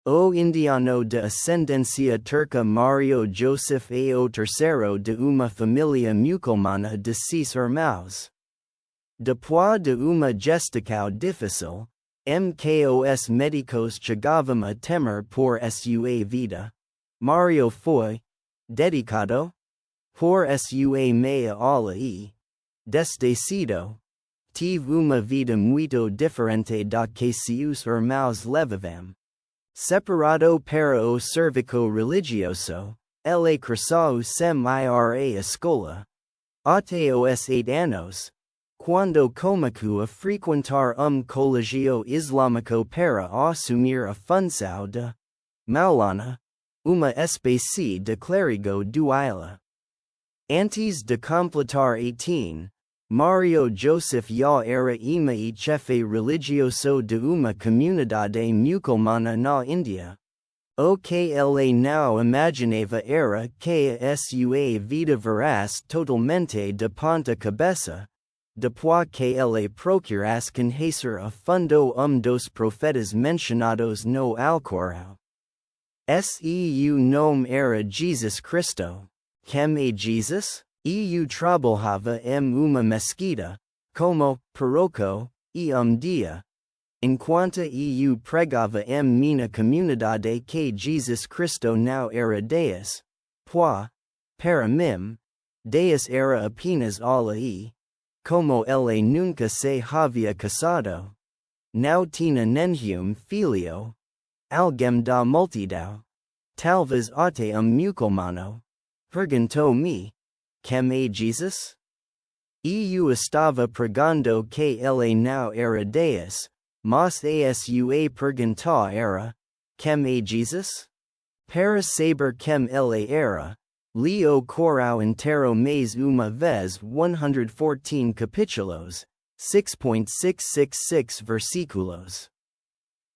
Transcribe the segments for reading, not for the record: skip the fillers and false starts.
O indiano de ascendencia turca Mario Joseph ao tercero de uma familia muçulmana de 6 irmãos. Depois de uma gestação difícil, mkos médicos chegavam a temer por sua vida. Mario foi dedicado por sua meia aula e desdecido. Tive uma vida muito diferente da que seus irmãos levavam. Separado para o serviço religioso, ele cresceu sem ir à escola. Até os 8 anos, quando começou a frequentar colégio islâmico para assumir a função de Maulana, uma espécie de clérigo do ilha. Antes de completar 18, Mario Joseph já era e chefe religioso de uma comunidade muçulmana na Índia. O que ele não imaginava era que a sua vida virasse totalmente de ponta cabeça, depois que ele procurasse conhecer a fundo dos profetas mencionados no Alcorão. Seu nome era Jesus Cristo. Quem é Jesus? Eu trabalhava em uma mesquita, como parroco, e dia. Enquanto eu pregava em minha comunidade que Jesus Cristo não era Deus, pois, para mim, Deus era apenas Allah e, como ele nunca se havia casado, não tinha nenhum filho, alguém da multidão, talvez até muçulmano, perguntou-me, quem é Jesus? Eu estava pregando que ele não era Deus, mas a sua pergunta era, quem é Jesus? Para saber quem ele era, li o Corão inteiro mais uma vez 114 capítulos, 6.666 versículos.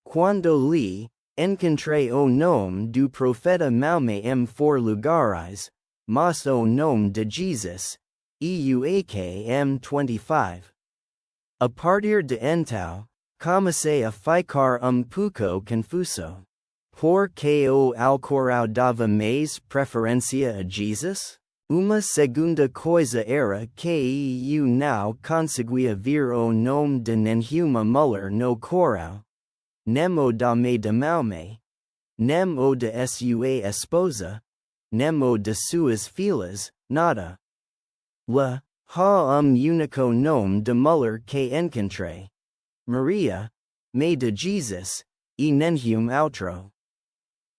Quando li, encontrei o nome do profeta Maomé em 4 lugares, mas o nome de Jesus, EUAKM 25. A partir de então, comecei a ficar pouco confuso. Por que o Alcorão dava mais preferência a Jesus? Uma segunda coisa era que eu não conseguia ver o nome de nenhuma mulher no Corão. Nem o da mãe de Maomé. Nem o de sua esposa. Nem o de suas filhas, nada. La, ha único nome de mulher que encontrei. Maria, mãe de Jesus, e nenhum outro.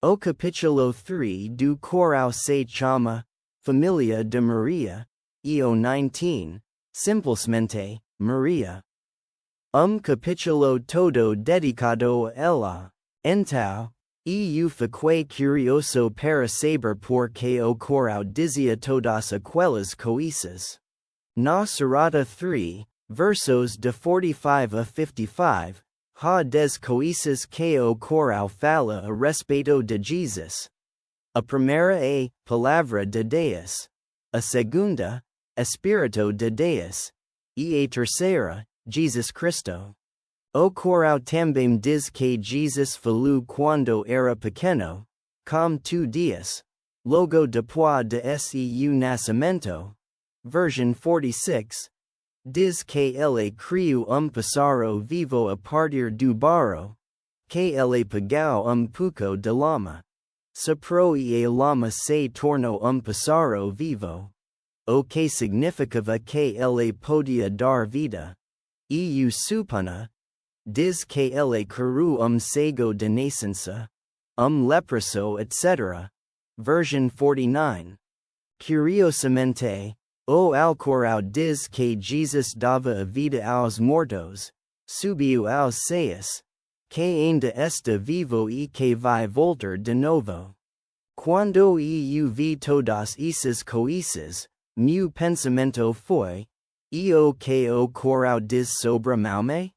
O capítulo 3 do Corão se chama, Família de Maria, e o 19, simplesmente, Maria. Capítulo todo dedicado a ela. Então, eu fiquei curioso para saber por que o Corão dizia todas aquelas coisas. Na Surata 3, versos de 45 a 55, há 10 coisas que o Corão fala a respeito de Jesus. A primeira é Palavra de Deus. A segunda, Espírito de Deus. E a terceira, Jesus Cristo. O Corão também diz que Jesus falou quando era pequeno, como tu dias, logo depois de seu nascimento. Version 46. Diz que ele criou pássaro vivo a partir do barro, que ele pegou pouco de lama. Soprou e a lama se tornou pássaro vivo. O que significava que ele podia dar vida. E o supana. Diz que ele curou cego de nascença, leproso etc. Version 49. Curiosamente, o Alcorão diz que Jesus dava a vida aos mortos, subiu aos céus, que ainda está vivo e que vai voltar de novo. Quando eu vi todas essas coisas, meu pensamento foi, e o que o Corão diz sobre Maomé?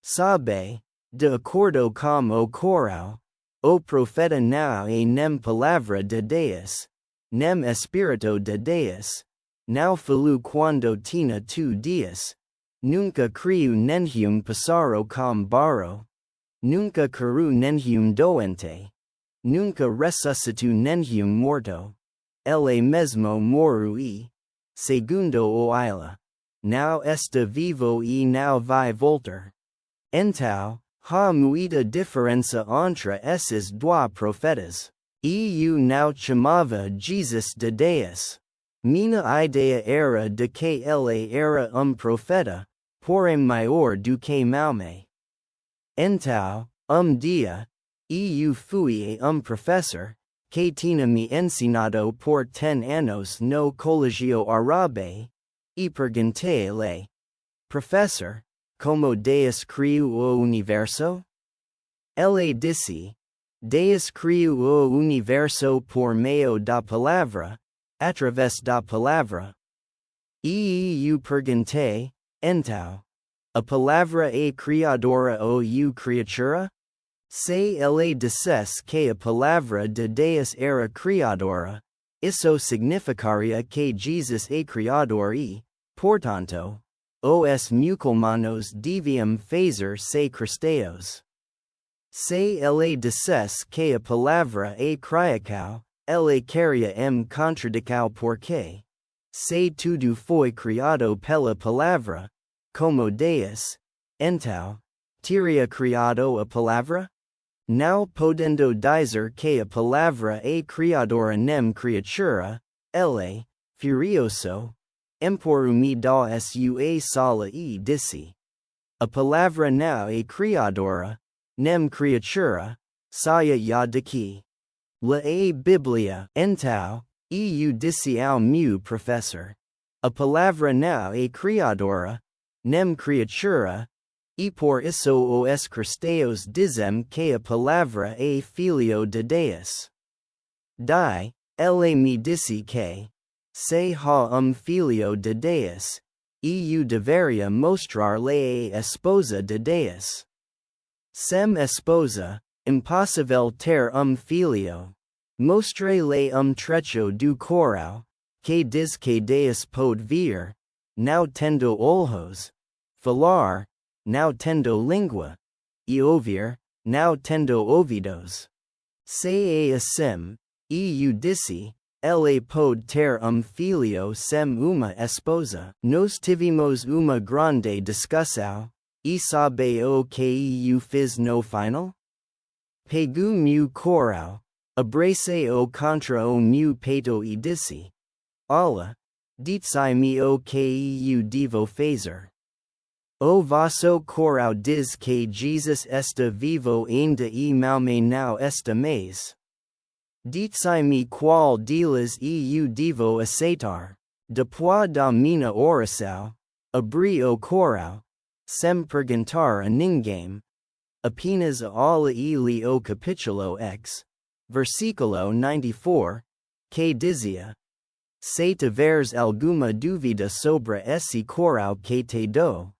Sabe, de acordo com o Corão, o profeta não é nem palavra de Deus, nem espírito de Deus, não falou quando tinha 2 dias, nunca criou nenhum pássaro com barro. Nunca curu nenhum doente. Nunca resuscitu nenhum morto. Ele mesmo moru e, segundo o ila. Now esta vivo e now vai voltar. Então, ha muita diferença entre esses dois profetas. Eu não chamava Jesus de Deus. Minha ideia era de que ele era profeta, porém maior do que Maomé. Então, dia, eu fui professor, que tinha me ensinado por 10 anos no colégio árabe, e perguntei-lhe, professor, como Deus criou o universo? Ele disse, Deus criou o universo por meio da palavra, através da palavra. E eu perguntei, então, a palavra é criadora ou criatura? Se ele dissesse que a palavra de Deus era criadora, isso significaria que Jesus é criador e, portanto, os muçulmanos deviam fazer-se cristãos. Se ele dissesse que a palavra é criação, ele queria contradicar porque, se tudo foi criado pela palavra, como Deus, então, teria criado a palavra? Não podendo dizer que a palavra é criadora nem criatura, ele, furioso, empurrou-me da sua sala e disse: a palavra não é criadora, nem criatura, saia já daqui. La a Bíblia. Então, eu disse ao meu professor: a palavra não é criadora, nem criatura, e por isso os cristãos dizem que a palavra é filho de Deus. Daí, ele me disse que, se há filho de Deus, eu deveria mostrar-lhe a esposa de Deus. Sem esposa, impossível ter filho. Mostrei-lhe trecho do Corão, que diz que Deus pode ver, não tendo olhos, falar, não tendo língua, e ouvir, não tendo ouvidos. Se é assim, eu disse, ele pode ter filho sem uma esposa. Nós tivemos uma grande discussão, e sabe o que eu fiz no final? Pego meu Corão, abracei-o contra o meu peito e disse: Allah, diz-me o que eu devo fazer. O vosso Corão diz que Jesus está vivo ainda e Maomé não está mais. Diz-me qual delas eu devo aceitar. Depois da minha oração, abri o Corão, sem perguntar a ninguém. Apenas a Allah e li o capítulo X, versículo 94, que dizia: se tiveres alguma dúvida sobre esse Corão que te dou,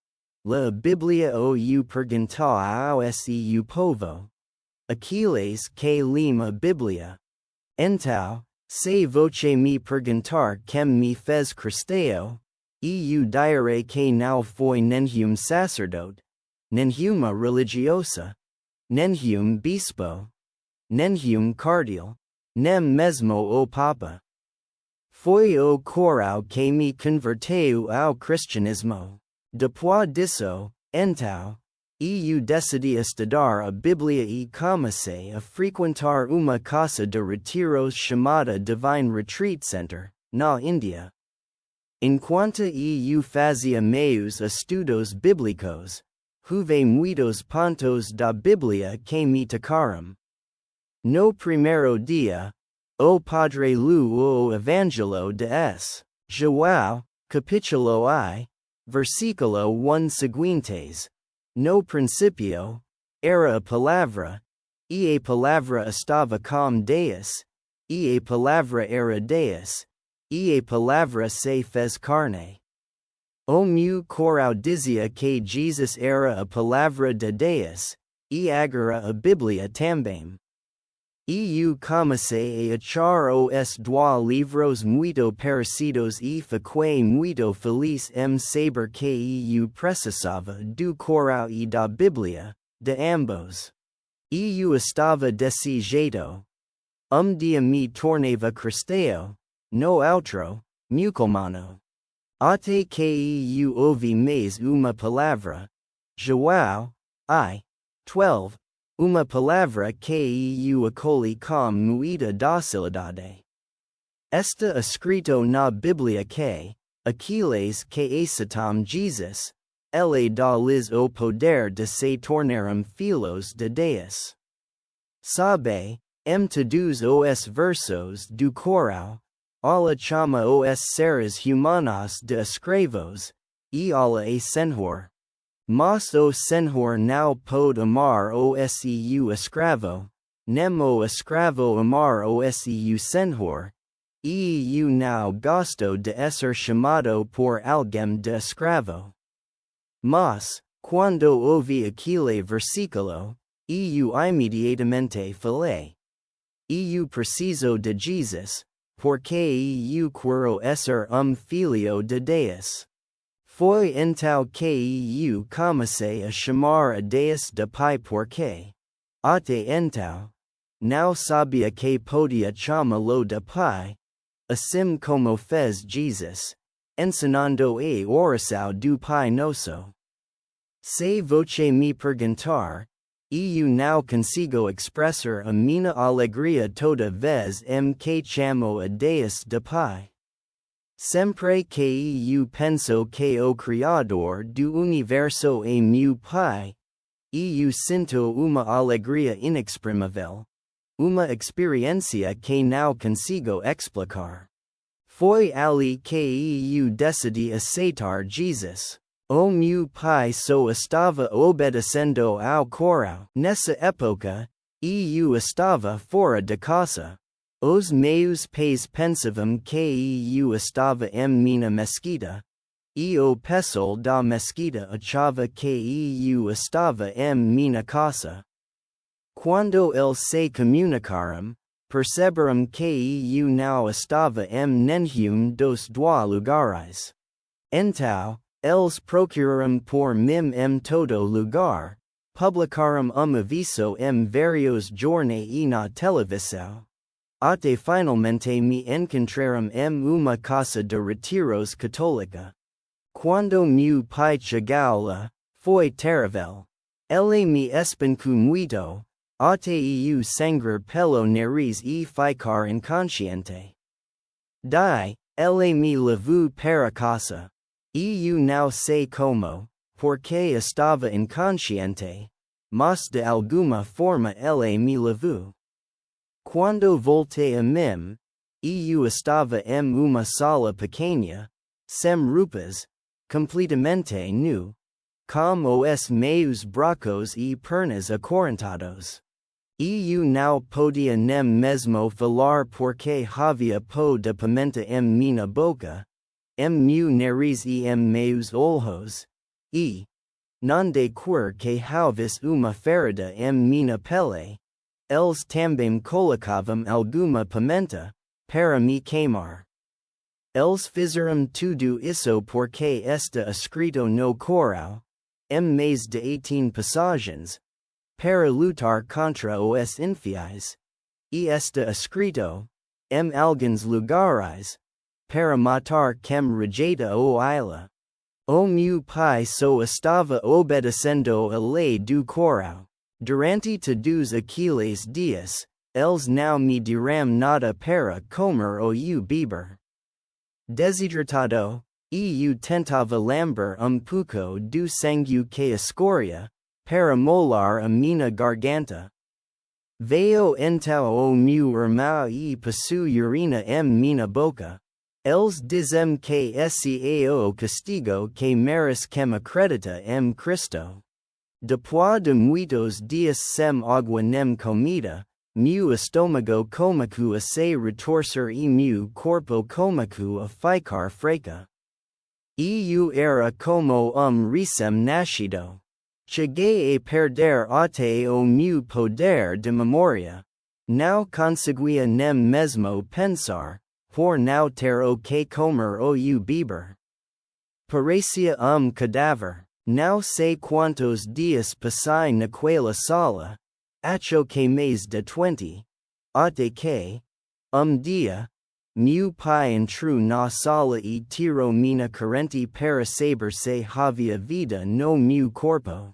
la Bíblia ou perguntar ao seu povo. Aqueles que lima a Bíblia. Então, se você me perguntar quem me fez cristão, eu direi que não foi nenhum sacerdote, nenhuma religiosa, nenhum bispo, nenhum cardeal, nem mesmo o Papa. Foi o Corão que me converteu ao cristianismo. Depois disso, então, eu decidi estudar a Bíblia e comecei a frequentar uma casa de retiros chamada Divine Retreat Center, na Índia. Enquanto eu fazia meus estudos bíblicos, houve muitos pontos da Bíblia que me tocaram. No primeiro dia, o padre leu o Evangelho de S. João, capítulo I, versículo 1 seguintes. No princípio, era a palavra, e a palavra estava com Deus, e a palavra era Deus, e a palavra se fez carne. O meu Corão dizia que Jesus era a palavra de Deus, e agora a Bíblia também. Eu comecei a achar os dois livros muito parecidos e fiquei muito feliz em saber que eu precisava do Corão e da Bíblia, de ambos. Eu estava desse jeito. Dia me tornava cristão, no outro, muçulmano. Até que eu ouvi mais uma palavra. João, I. 12. Uma palavra que eu acolhi com muita docilidade. Está escrito na Bíblia que, aqueles que aceitam Jesus, ele dá-lhes o poder de se tornarem filhos de Deus. Sabe, todos os versos do Corão, Allah chama os seres humanos de escravos, e Allah é Senhor. Mas o Senhor não pode amar o seu escravo, nem o escravo amar o seu Senhor, e eu não gosto de ser chamado por alguém de escravo. Mas, quando ouvi aquele versículo, eu imediatamente falei. Eu preciso de Jesus, porque eu quero ser filho de Deus. Foi então que eu comecei a chamar a Deus de Pai porque, até então, não sabia que podia chamá-lo de Pai, assim como fez Jesus, ensinando a oração do Pai Nosso. Se você me perguntar, eu não consigo expressar a minha alegria toda vez que chamo a Deus de Pai. Sempre que eu penso que o Criador do Universo é meu Pai, eu sinto uma alegria inexprimível, uma experiência que não consigo explicar. Foi ali que eu decidi aceitar Jesus. O meu pai só estava obedecendo ao Corão. Nessa época, eu estava fora de casa. Os meus pais pensavam que eu estava em minha mesquita. E o pessoal da mesquita achava que eu estava em minha casa. Quando eles se comunicaram, perceberam que eu não estava em nenhum dos dois lugares. Então, eles procuraram por mim em todo lugar, publicaram aviso em vários jornais e na televisão. Até finalmente me encontraram em uma casa de retiros católica. Quando meu pai chegou lá, foi terrível. Ele me espancou muito, até eu sangrar pelo nariz e ficar inconsciente. Daí, ele me levou para casa. Eu não sei como, porque estava inconsciente, mas de alguma forma ele me levou. Quando voltei a mim, eu estava em uma sala pequena, sem roupas, completamente nu, com os meus braços e pernas acorrentados. Eu não podia nem mesmo falar porque havia pó de pimenta em minha boca, em meu nariz e em meus olhos, e, não de quer que houvesse uma ferida em minha pele, eles também colocavam alguma pimenta, para me queimar. Eles fizeram tudo isso porque está escrito no Corão, em mais de 18 passagens, para lutar contra os infiéis, e está escrito, em alguns lugares, para matar quem rejeita o Ilha. O meu pai só estava obedecendo a lei do Corão. Durante todos aqueles dias, eles não me deram nada para comer ou beber. Desidratado, eu tentava lamber pouco do sangue que escorria, para molar a minha garganta. Veio então o meu irmão e passou urina em minha boca. Eles dizem que esse é o castigo que merece quem acredita em Cristo. Depois de muitos dias sem água nem comida, meu estômago começou a se retorcer e meu corpo começou a ficar fraco. Eu era como recém-nascido. Cheguei a perder até o meu poder de memória. Não conseguia nem mesmo pensar, por não ter o que comer ou beber. Parecia cadáver. Não sei quantos dias passai naquela sala, acho que mais de 20, até que, dia, meu pai entrou na sala e tirou minha corrente para saber se havia vida no meu corpo.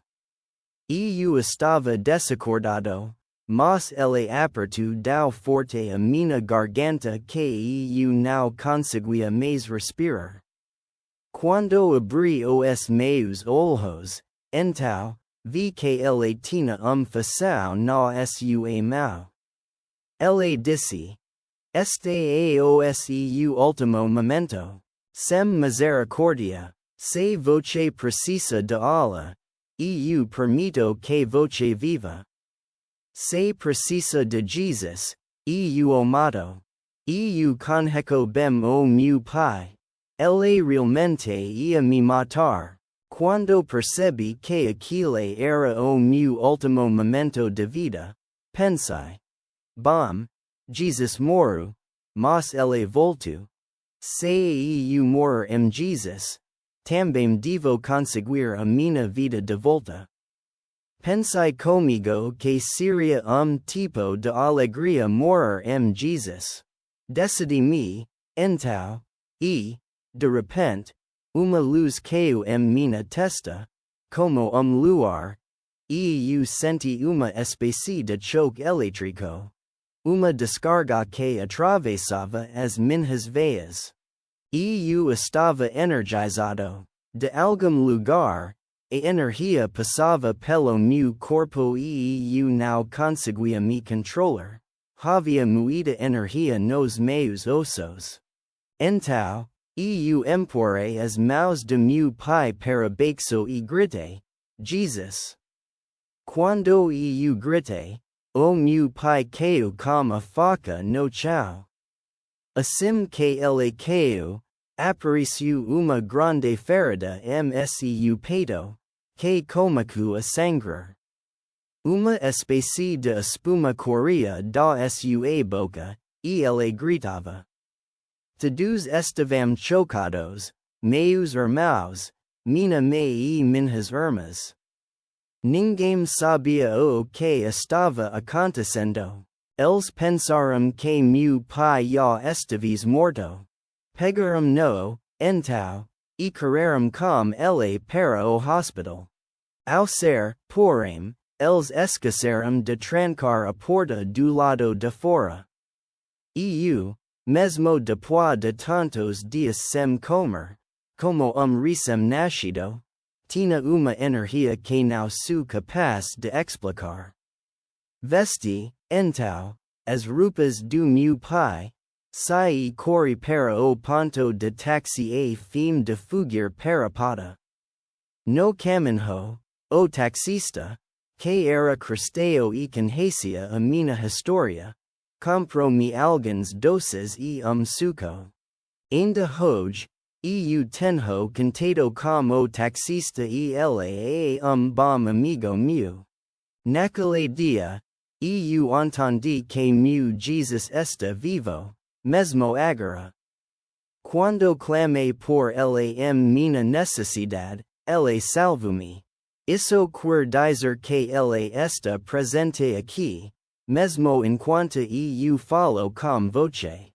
Eu estava desacordado, mas ele apertou tão forte a minha garganta que eu não conseguia mais respirar. Quando abri os meus olhos, então, vi que ele tinha fação na sua mão. Ele disse: Este é o seu último momento. Sem misericordia. Se você precisa de Allah, eu permito que você viva. Se precisa de Jesus, eu o mato. Eu conheço bem o meu pai. Ele realmente ia me matar. Quando percebi que aquele era o meu último momento de vida, pensei: bom, Jesus morreu, mas ele voltou. Se eu morrer em Jesus, também devo conseguir a minha vida de volta. Pensai comigo que seria tipo de alegria morrer em Jesus. Decidi-me, então, e, de repente, uma luz caiu em minha testa, como luar, e eu senti uma espécie de choque elétrico. Uma descarga que atravessava as minhas veias. Eu estava energizado. De algum lugar, a energia passava pelo meu corpo e eu não conseguia me controlar. Havia muita energia nos meus ossos. Então, eu empurrei as mãos de meu pai para baixo e gritei: Jesus! Quando eu gritei, o meu pai caiu com a faca no chão. Assim que ele caiu, apareceu uma grande ferida em seu peito, que começou a sangrar. Uma espécie de espuma corria da sua boca, e ele gritava. Todos estavam chocados, meus irmãos, minha mãe e minhas irmãs. Ninguém sabia o que estava acontecendo. Eles pensaram que meu pai já estava morto. Pegaram no, então, e correram com ele para o hospital. Ao ser, porém, eles esqueceram de trancar a porta do lado de fora. E eu, mesmo depois de tantos dias sem comer, como recém-nascido, tinha uma energia que não sou capaz de explicar. Vesti, então, as roupas do meu pai, saí corri para o ponto de táxi a fim de fugir para Pata. No caminho, o taxista, que era cristão e conhecia a minha história, comprou-me alguns doces e suco. Ainda hoje, eu tenho contato com o taxista e ele é bom amigo meu. Naquele dia, eu entendi que meu Jesus está vivo, mesmo agora. Quando clamei por ele em minha necessidade, ele salvou-me. Isso quer dizer que ele está presente aqui, mesmo enquanto eu falo com você.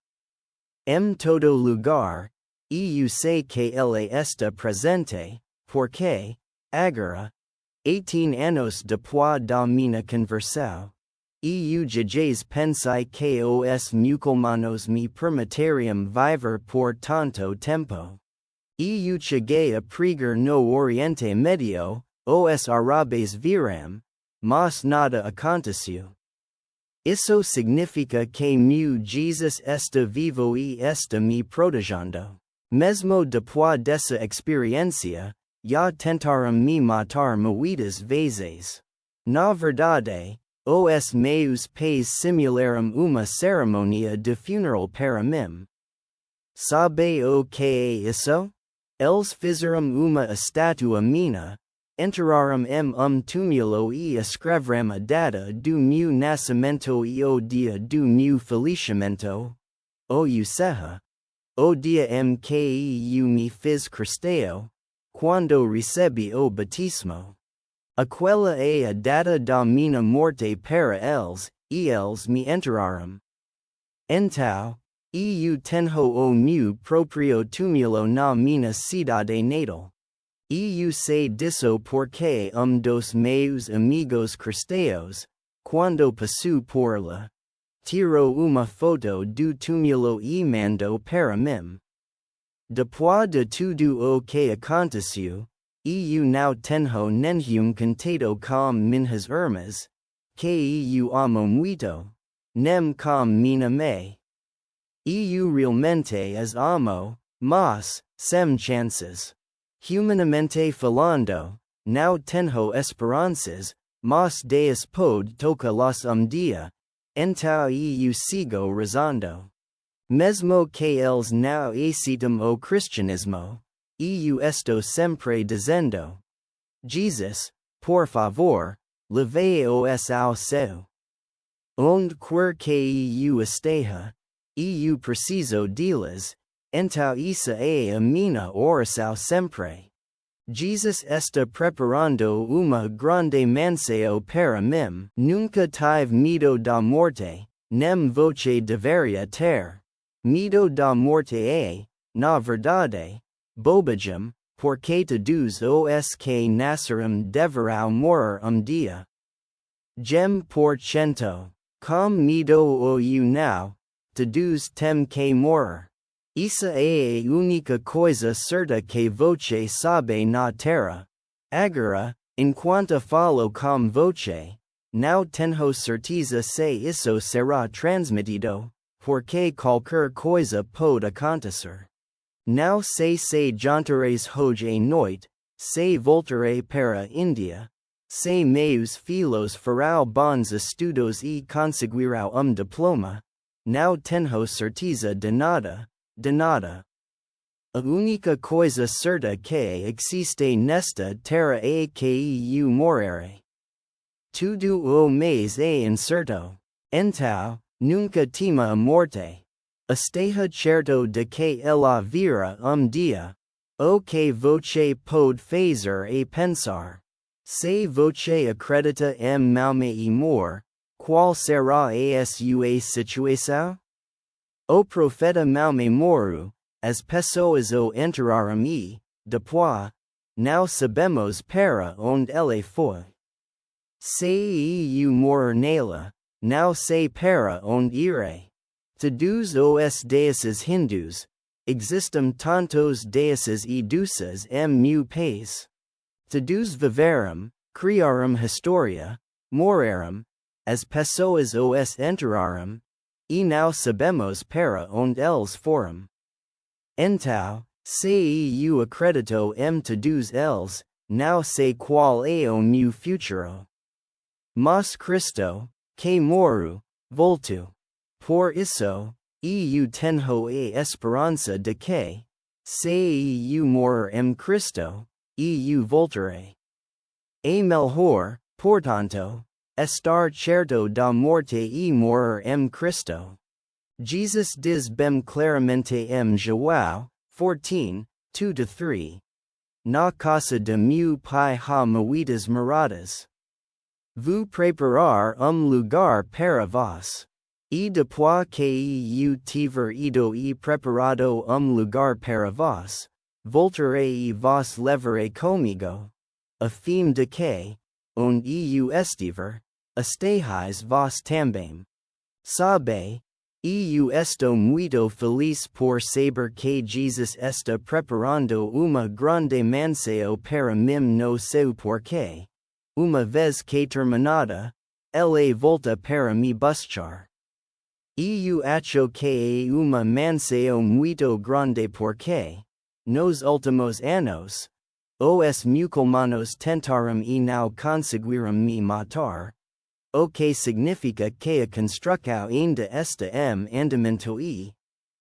Em todo lugar, eu sei que ele está presente, porque, agora, 18 anos depois da minha conversão, eu jamais pensei que os muçulmanos me permitiriam viver por tanto tempo. Eu cheguei a pregar no Oriente Médio, os árabes viram, mas nada aconteceu. Isso significa que meu Jesus está vivo e está me protegendo. Mesmo depois dessa experiência, já tentaram me matar muitas vezes. Na verdade, os meus pais simularam uma cerimônia de funeral para mim. Sabe o que é isso? Eles fizeram uma estátua minha, enterraram em túmulo e escreveram a data do meu nascimento e o dia do meu falecimento. Ou seja, o dia em que eu me fiz cristão, quando recebi o batismo. Aquella é a data da minha morte para eles me enteraram. Então, eu tenho o meu próprio túmulo na minha cidade natal. Eu sei disso porque dos meus amigos cristãos, quando passo por lá, tiro uma foto do túmulo e mando para mim. Depois de tudo o que aconteceu, eu não tenho nenhum contato com minhas irmãs, que eu amo muito, nem com minha mãe. Eu realmente as amo, mas, sem chances. Humanamente falando, não tenho esperanças, mas Deus pode tocá-las dia, então eu sigo rezando. Mesmo que eles não aceitem o cristianismo, eu estou sempre dizendo: Jesus, por favor, levei-os ao céu. Onde quer que eu esteja, eu preciso deles, então essa é a minha oração sempre. Jesus está preparando uma grande mansão para mim. Nunca tive medo da morte, nem você deveria ter. Medo da morte é, na verdade, bobagem, porque todos os que nasceram deverão morrer dia. Gem por cento. Com medo ou não, todos têm que morrer. Essa é a única coisa certa que você sabe na terra. Agora, enquanto falo com você, não tenho certeza se isso será transmitido, porque qualquer coisa pode acontecer. Não sei se jantareis hoje à noite, se voltarei para a Índia, se meus filhos farão bons estudos e conseguirão diploma. Não tenho certeza de nada. De nada. A única coisa certa que existe nesta terra é que eu morrerei. Tudo o mais é incerto. Então, nunca tema a morte. Esteja certo de que ela virá dia. O que você pode fazer é pensar. Se você acredita em alma e amor, qual será a sua situação? O profeta Maomé morreu, as pessoas o enterraram e, depois, não sabemos para onde ele foi. Se eu morrer nela, não sei para onde irei. Todos os deuses hindus, existem tantos deuses e deusas em meu país. Todos viveram, criaram história, morreram, as pessoas os enterraram, e não sabemos para onde eles foram. Então, se eu acredito em todos eles, não sei qual é o meu futuro. Mas Cristo, que morreu, voltou. Por isso, eu tenho a esperança de que, se eu morrer em Cristo, eu voltarei. É melhor, portanto, estar certo da morte e morrer em Cristo. Jesus diz bem claramente em João 14, 2-3. Na casa de meu pai há muitas moradas. Vou preparar lugar para vós. E depois que eu tiver ido e preparado lugar para vós, voltarei e vós levarei comigo. A fim de que, onde eu estiver, estejais vós também. Sabe, eu estou muito feliz por saber que Jesus está preparando uma grande mansão para mim no seu porquê. Uma vez que terminada, ele volta para me buscar. Eu acho que é uma mansão muito grande porque, nos últimos anos, os muçulmanos tentaram e não conseguiram me matar, o que significa que a construção ainda está em andamento e,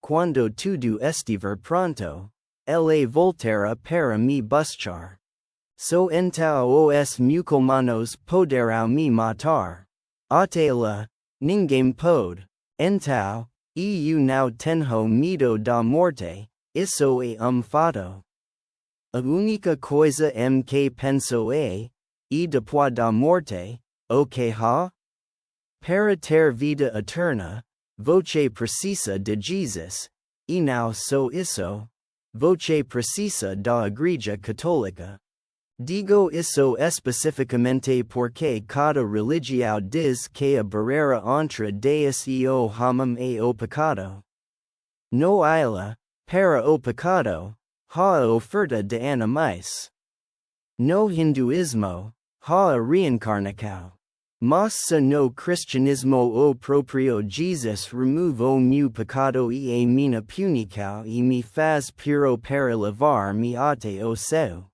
quando tudo estiver pronto, ele voltará para me buscar. So então os muçulmanos poderão me matar. Até lá, ninguém pode. Então, eu não tenho medo da morte, isso é fato. A única coisa que penso e depois da morte, o que há? Para ter vida eterna, voce precisa de Jesus, e não só isso, voce precisa da Igreja Católica. Digo isso especificamente porque cada religião diz que a barreira entre Deus e o homem é o pecado. No ila, para o pecado, há a oferta de animais. No hinduísmo, há a reencarnação. Mas se no cristianismo o próprio Jesus remove o meu pecado e a minha punição e me faz puro para levar-me até o céu.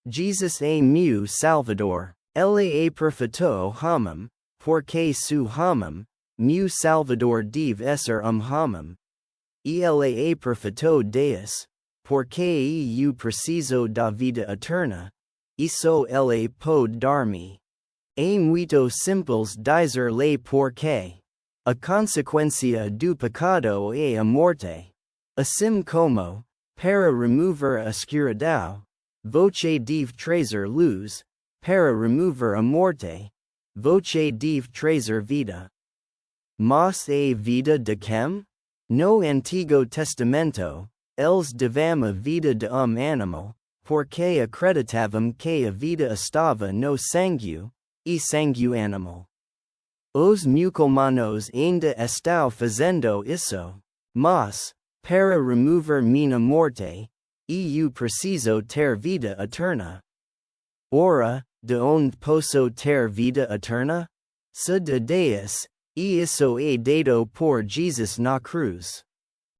Jesus é meu Salvador, ele é perfeito homem, porque su homem, meu Salvador deve ser homem. E ele é perfeito Deus, porque eu preciso da vida eterna, isso ele pode dar-me. É muito simples dizer-lhe porque. A consequência do pecado é a morte. Assim como, para remover a escuridão, voce deve trazer luz, para remover a morte, voce deve trazer vida. Mas a vida de quem? No Antigo Testamento, eles davam a vida de animal, porque acreditavam que a vida estava no sangue, e sangue animal. Os muçulmanos ainda estão fazendo isso. Mas, para remover minha morte, eu preciso ter vida eterna. Ora, de onde posso ter vida eterna? Se de Deus, e isso é dado por Jesus na cruz.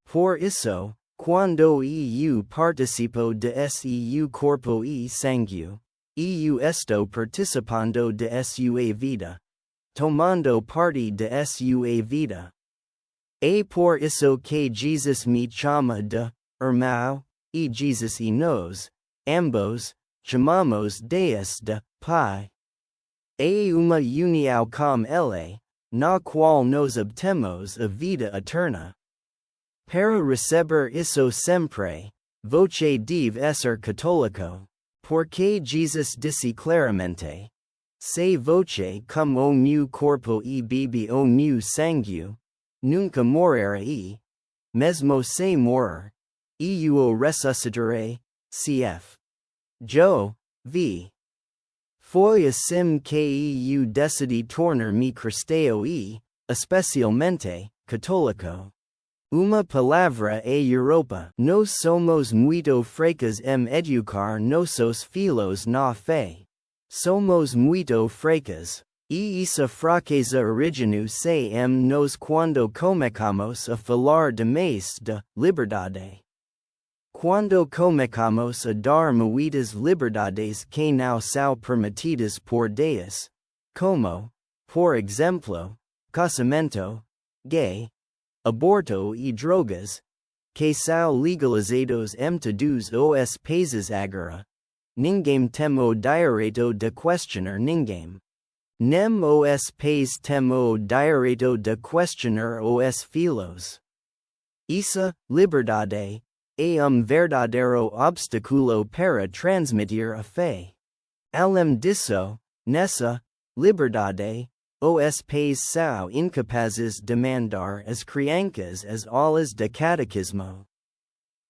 Por isso, quando eu participo de seu corpo e sangue, eu estou participando de sua vida. Tomando parte de sua vida. É por isso que Jesus me chama de irmão, e Jesus e nós, ambos, chamamos Deus de Pai. É uma união com Ele, na qual nós obtemos a vida eterna. Para receber isso sempre, voce deve ser católico, porque Jesus disse claramente: se voce como o meu corpo e bebe o meu sangue, nunca morrerei, mesmo se morrer, eu o ressuscitarei, cf. Jo, v. Foi assim que eu decidi tornar-me cristão e, especialmente, católico. Uma palavra é Europa. Nós somos muito fracos em educar nossos filhos na fé. Somos muito fracos. E essa fraqueza origina-se em nós quando começamos a falar demais de liberdade. Quando começamos a dar muitas liberdades que não são permitidas por Deus, como, por exemplo, casamento, gay, aborto e drogas, que são legalizados em todos os países agora, ninguém tem o direito de questionar ninguém. Nem os pais têm o direito de questionar os filhos. Essa liberdade é verdadeiro obstáculo para transmitir a fé. Além disso, nessa liberdade, os pais são incapazes de mandar as crianças as aulas de catecismo.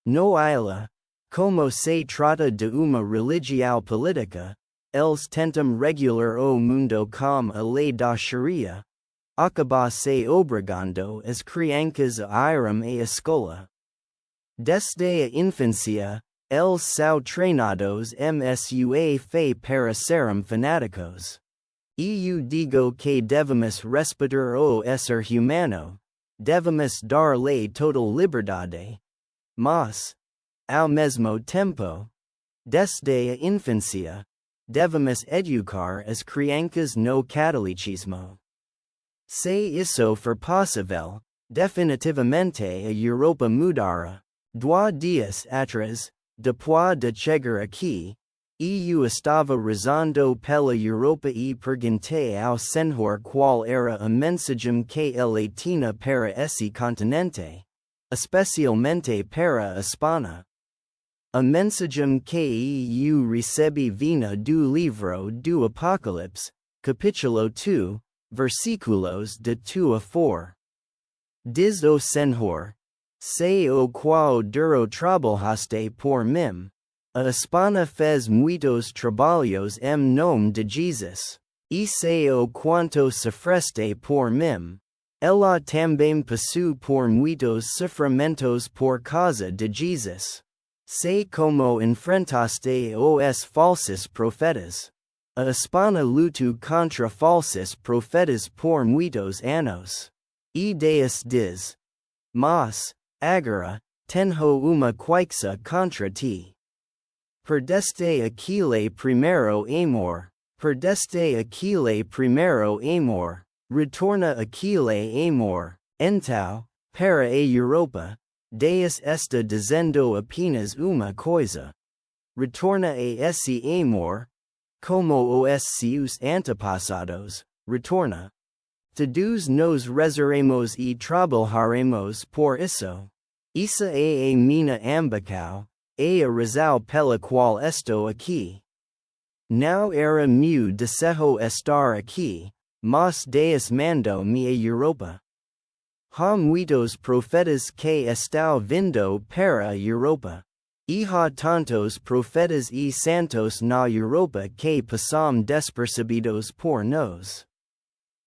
No ila, como se trata de uma religião política, eles tentam regular o mundo com a lei da Sharia, acaba-se obrigando as crianças a irem à escola. Desde a infância, eles são treinados em sua fé para serem fanáticos. Eu digo que devemos respeitar o ser humano, devemos dar-lhe total liberdade. Mas, ao mesmo tempo, desde a infância, devemos educar as crianças no catolicismo. Se isso for possível, definitivamente a Europa mudará. 2 dias atrás, depois de chegar aqui, eu estava rezando pela Europa e perguntei ao Senhor qual era a mensagem que ele tinha para esse continente, especialmente para a Espanha. A mensagem que eu recebi vina do livro do Apocalipse, capítulo 2, versículos de 2 a 4. Diz o Senhor, sei o qual duro trabalhaste por mim. A Hispana fez muitos trabalhos em nome de Jesus. E sei o quanto sofreste por mim. Ela também passou por muitos sofrimentos por causa de Jesus. Sei como enfrentaste os falsos profetas. A Hispana lutou contra falsos profetas por muitos anos. E Deus diz: mas, agora, tenho uma queixa contra ti. Perdeste aquele primeiro amor. Perdeste aquele primeiro amor. Retorna aquele amor. Então, para a Europa, Deus está dizendo apenas uma coisa. Retorna a esse amor. Como os seus antepassados, retorna. Todos nos rezaremos e trabalharemos por isso. Essa é a minha ambição, é a razão pela qual estou aqui. Não era meu desejo estar aqui, mas Deus mandou-me a Europa. Há muitos profetas que estão vindo para a Europa. E há tantos profetas e santos na Europa que passam despercebidos por nós.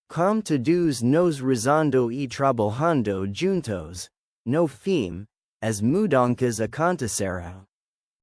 Como todos nos rezando e trabalhando juntos, no fim, as mudanças acontecerão.